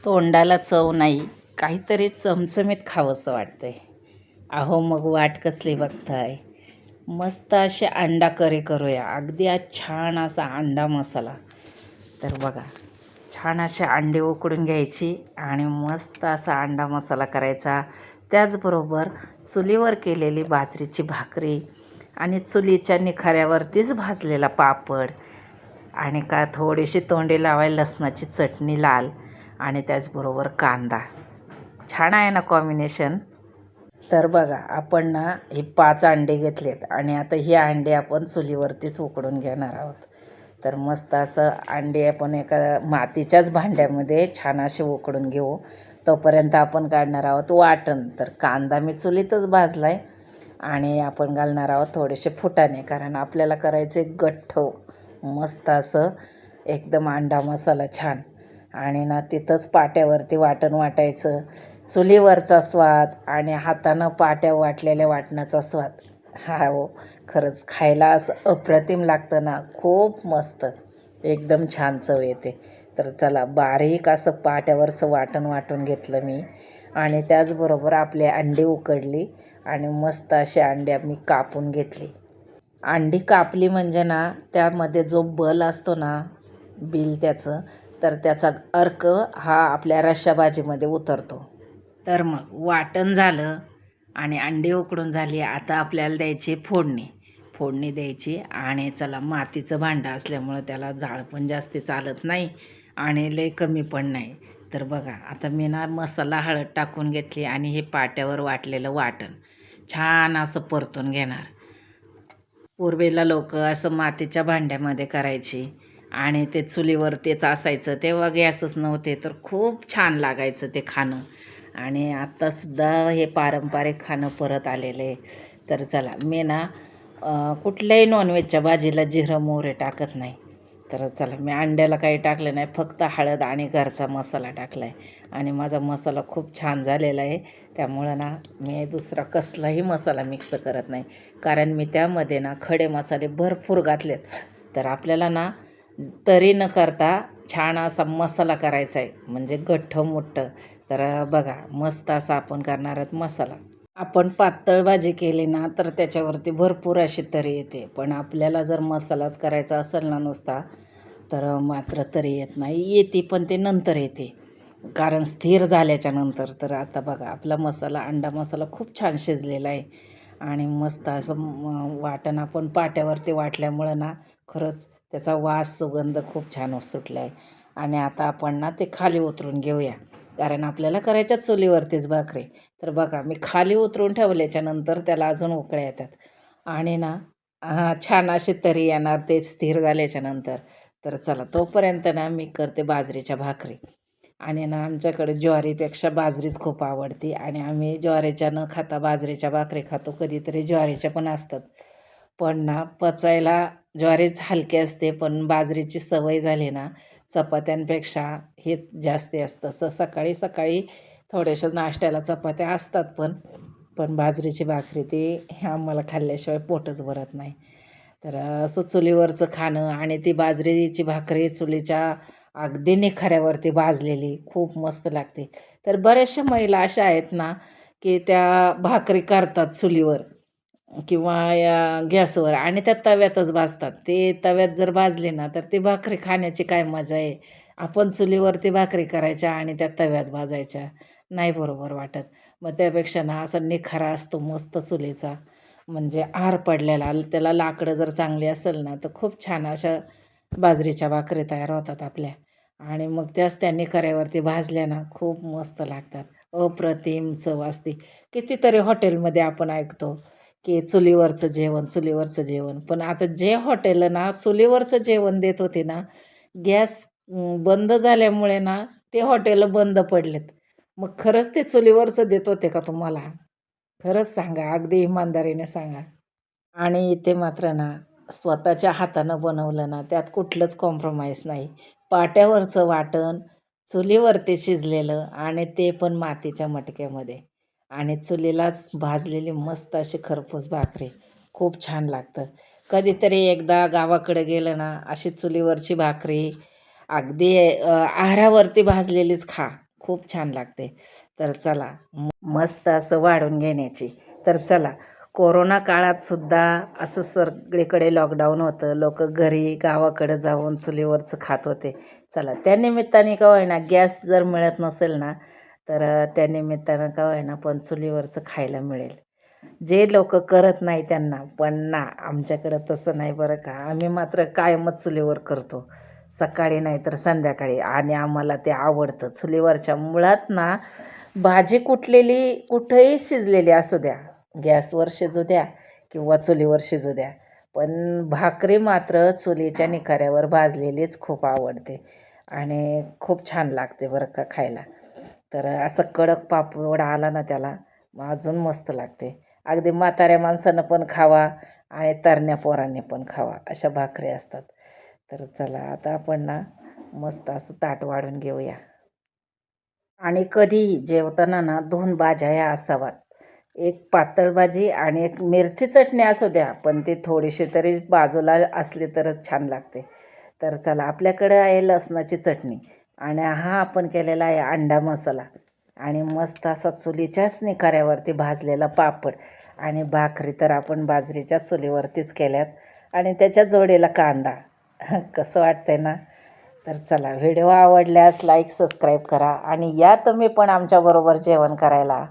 तोंडाला चव नाही, काहीतरी चमचमीत खावंसं वाटतंय. अहो मग वाट कसली बघताय? मस्त असे अंडा करी करूया. अगदी आज छान असा अंडा मसाला. तर बघा, छान असे अंडे उकडून घ्यायची आणि मस्त असा अंडा मसाला करायचा. त्याचबरोबर चुलीवर केलेली बाजरीची भाकरी आणि चुलीच्या निखाऱ्यावरतीच भाजलेला पापड आणि का थोडीशी तोंडी लावायला लसणाची चटणी लाल आणि त्याचबरोबर कांदा. छान आहे ना कॉम्बिनेशन. तर बघा, आपण ना हे 5 अंडे घेतलेत आणि आता ही अंडे आपण चुलीवरतीच उकडून घेणार आहोत. तर मस्त असं अंडे आपण एका मातीच्याच भांड्यामध्ये छान असे उकडून घेऊ. तोपर्यंत आपण काढणार आहोत वाटण. तर कांदा मी चुलीतच भाजला आहे आणि आपण घालणार आहोत थोडेसे फुटाणे, कारण आपल्याला करायचे गठ्ठ मस्त असं एकदम अंडा मसाला छान. आणि ना तिथंच पाट्यावरती वाटण वाटायचं. चुलीवरचा स्वाद आणि हातानं पाट्या वाटलेल्या वाटणाचा स्वाद, हा हो, खरंच खायला असं अप्रतिम लागतं ना, खूप मस्त, एकदम छान चव येते. तर चला, बारीक असं पाट्यावरचं वाटण वाटून घेतलं मी आणि त्याचबरोबर आपली अंडी उकडली आणि मस्त अशी अंडी मी कापून घेतली. अंडी कापली म्हणजे ना त्यामध्ये जो बल असतो ना, बिल त्याचं, तर त्याचा अर्क हा आपल्या रश्शा भाजीमध्ये उतरतो. तर मग वाटण झालं आणि अंडी उकडून झाली. आता आपल्याला द्यायची फोडणी. फोडणी द्यायची आणि चला, मातीचं भांडं असल्यामुळं त्याला जाळ पण जास्त चालत नाही आणि लय कमी पण नाही. तर बघा, आता मी ना मसाला हळद टाकून घेतली आणि हे पाट्यावर वाटलेलं वाटण छान असं परतून घेणार. पूर्वीला लोक असं मातीच्या भांड्यामध्ये करायची आणि ते चुलीवर तेच असायचं. तेव्हा गॅसच नव्हते, तर खूप छान लागायचं ते खाणं. आणि आत्तासुद्धा हे पारंपरिक खाणं परत आलेलं आहे. तर चला, मी ना कुठल्याही नॉनव्हेजच्या भाजीला जिरं मोहरी टाकत नाही. तर चला, मी अंड्याला काही टाकलं नाही, फक्त हळद आणि घरचा मसाला टाकला आहे आणि माझा मसाला खूप छान झालेला आहे. त्यामुळं ना मी दुसरा कसलाही मसाला मिक्स करत नाही, कारण मी त्यामध्ये ना खडे मसाले भरपूर घातलेत. तर आपल्याला ना तरी न करता छान असा मसाला करायचा आहे, म्हणजे गठ्ठ मोठं. तर बघा, मस्त असा आपण करणार आहोत मसाला. आपण पातळ भाजी केली ना तर त्याच्यावरती भरपूर अशी तरी येते, पण आपल्याला जर मसालाच करायचा असेल ना नुसता, तर मात्र तरी येत नाही. येते पण ते नंतर येते, कारण स्थिर झाल्याच्या नंतर. तर आता बघा, आपला मसाला, अंडा मसाला खूप छान शिजलेला आहे आणि मस्त असं वाटण आपण पाट्यावरती वाटल्यामुळं ना खरंच त्याचा वास, सुगंध खूप छान सुटला आहे. आणि आता आपण ना ते खाली उतरून घेऊया, कारण आपल्याला करायच्या चुलीवरतीच भाकरी. तर बघा, मी खाली उतरून ठेवल्याच्या नंतर त्याला अजून उकळ्या येतात आणि ना छान अशी तरी येणार ते स्थिर झाल्याच्या नंतर. तर चला, तोपर्यंत ना मी करते बाजरीच्या भाकरी. आणि ना आमच्याकडे ज्वारीपेक्षा बाजरीच खूप आवडते आणि आम्ही ज्वारीच्या न खाता बाजरीच्या भाकरी खातो. कधीतरी ज्वारीच्या पण असतात, पण ना पचायला ज्वारीच हलकी असते, पण बाजरीची सवय झाली ना चपात्यांपेक्षा हेच जास्ती असतं. सकाळी सकाळी थोड्याशा नाश्त्याला चपात्या असतात, पण बाजरीची भाकरी ती आम्हाला खाल्ल्याशिवाय पोटच भरत नाही. तर असं चुलीवरचं खाणं आणि ती बाजरीची भाकरी चुलीच्या अगदी निखाऱ्यावरती भाजलेली खूप मस्त लागते. तर बऱ्याचशा महिला अशा आहेत ना, की त्या भाकरी करतात चुलीवर किंवा या गॅसवर आणि त्या तव्यातच भाजतात. ते तव्यात जर भाजले ना तर ती भाकरी खाण्याची काय मजा आहे. आपण चुलीवरती भाकरी करायच्या आणि त्या तव्यात भाजायच्या, नाही बरोबर वाटत. मग त्यापेक्षा ना असा निखारा असतो मस्त चुलीचा, म्हणजे आर पडलेला, त्याला लाकडं जर चांगली असेल ना तर खूप छान अशा बाजरीच्या भाकरी तयार होतात आपल्या. आणि मग त्याच त्या निखाऱ्यावरती भाजल्या ना खूप मस्त लागतात. अप्रतिम चव असते. कितीतरी हॉटेलमध्ये आपण ऐकतो की चुलीवरचं जेवण, चुलीवरचं जेवण. पण आता जे हॉटेल ना चुलीवरचं जेवण देत होते ना, गॅस बंद झाल्यामुळे ना ते हॉटेलं बंद पडलेत. मग खरंच ते चुलीवरचं देत होते का तुम्हाला? खरंच सांगा, अगदी इमानदारीने सांगा. आणि इथे मात्र ना स्वतःच्या हातानं बनवलं ना त्यात कुठलंच कॉम्प्रोमाइज नाही. पाट्यावरचं वाटण, चुलीवरती शिजलेलं आणि ते पण मातीच्या मटक्यामध्ये आणि चुलीलाच भाजलेली मस्त अशी खरपूस भाकरी. खूप छान लागतं. कधीतरी एकदा गावाकडे गेलं ना अशी चुलीवरची भाकरी अगदी आहारावरती भाजलेलीच खा. खूप छान लागते. तर चला मस्त असं वाढून घेण्याची. तर चला कोरोना काळात सुद्धा असं सगळीकडे लॉकडाऊन होतं. लोकं घरी गावाकडं जाऊन चुलीवरचं खात होते. चला त्या निमित्ताने का होईना गॅस जर मिळत नसेल ना, तर त्या निमित्तानं का होईना पण चुलीवरचं खायला मिळेल. जे लोकं करत नाही त्यांना. पण ना आमच्याकडं तसं नाही बरं का. आम्ही मात्र कायमच चुलीवर करतो. सकाळी नाही तर संध्याकाळी आणि आम्हाला ते आवडतं. चुलीवरच्या मुळात ना भाजी कुटलेली कुठेही शिजलेली असू द्या, गॅसवर शिजू द्या किंवा चुलीवर शिजू द्या, पण भाकरी मात्र चुलीच्या निखाऱ्यावर भाजलेलीच खूप आवडते आणि खूप छान लागते बरं का खायला. तर असं कडक पापड आला ना त्याला मग अजून मस्त लागते. अगदी म्हाताऱ्या माणसानं पण खावा आणि तरण्या पोरांनी पण खावा अशा भाकरी असतात. तर चला आता आपण ना मस्त असं ताट वाढून घेऊया. आणि कधीही जेवताना ना 2 भाज्या ह्या असाव्यात. एक पातळ भाजी आणि एक मिरची चटणी असू द्या, पण ती थोडीशी तरी बाजूला असली तरच छान लागते. तर चला आपल्याकडे आहे लसणाची चटणी आणि हा आपण केलेला आहे अंडा मसाला आणि मस्त असा चुलीच्याच निखाऱ्यावरती भाजलेला पापड आणि भाकरी तर आपण बाजरीच्या चुलीवरतीच केल्यात आणि त्याच्या जोडीला कांदा. कसं वाटतंय ना? तर चला व्हिडिओ आवडल्यास लाईक सबस्क्राईब करा आणि या तुम्ही पण आमच्याबरोबर जेवण करायला.